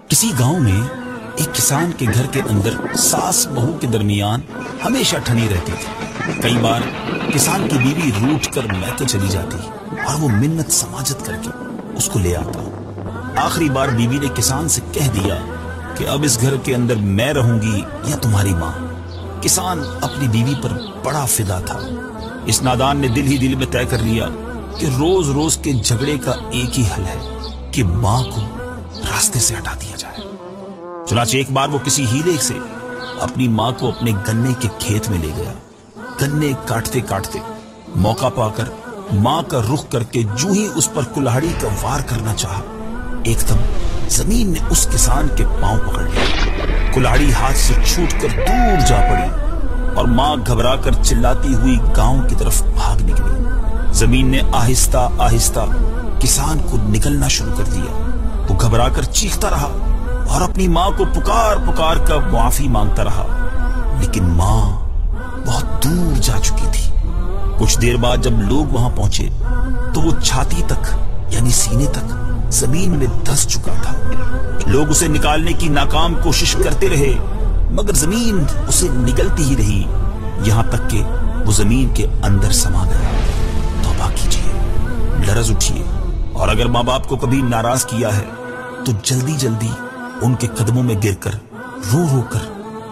کسی گاؤں میں ایک کسان کے گھر کے اندر ساس بہو کے درمیان ہمیشہ ٹھنی رہتی تھی۔ کئی بار کسان کی بیوی روٹھ کر میکے چلی جاتی اور وہ منت سماجت کر کے اس کو لے آتا۔ آخری بار بیوی نے کسان سے کہہ دیا کہ اب اس گھر کے اندر میں رہوں گی یا تمہاری ماں۔ کسان اپنی بیوی پر بڑا فدا تھا۔ اس نادان نے دل ہی دل میں طے کر لیا کہ روز روز کے جھگڑے کا ایک ہی حل ہے کہ ماں کو راستے سے ہٹا دیا جائے۔ چنانچہ ایک بار وہ کسی ہیلے سے اپنی ماں کو اپنے گنے کے کھیت میں لے گیا۔ گنے کاٹتے کاٹتے موقع پا کر ماں کا رخ کر کے جو ہی اس پر کلہاڑی کا وار کرنا چاہا، ایک دم زمین نے اس کسان کے پاؤں پکڑ لیا۔ کلہاڑی ہاتھ سے چھوٹ کر دور جا پڑی اور ماں گھبرا کر چلاتی ہوئی گاؤں کی طرف بھاگ نکلی۔ زمین نے آہستہ آہستہ کسان کو نگلنا شروع کر دیا۔ وہ گھبرا کر چیختا رہا اور اپنی ماں کو پکار پکار کر معافی مانگتا رہا، لیکن ماں بہت دور جا چکی تھی۔ کچھ دیر بعد جب لوگ وہاں پہنچے تو وہ چھاتی تک یعنی سینے تک زمین میں دھس چکا تھا۔ لوگ اسے نکالنے کی ناکام کوشش کرتے رہے مگر زمین اسے نگلتی ہی رہی، یہاں تک کہ وہ زمین کے اندر سما گیا۔ توبہ کیجیے، لرز اٹھیے، اور اگر ماں باپ کو کبھی ناراض کیا ہے تو جلدی جلدی ان کے قدموں میں گر کر رو رو کر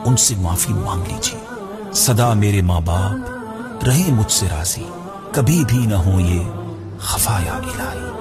ان سے معافی مانگ لیجیے۔ سدا میرے ماں باپ رہیں مجھ سے راضی، کبھی بھی نہ ہوں یہ خفا یا الہی۔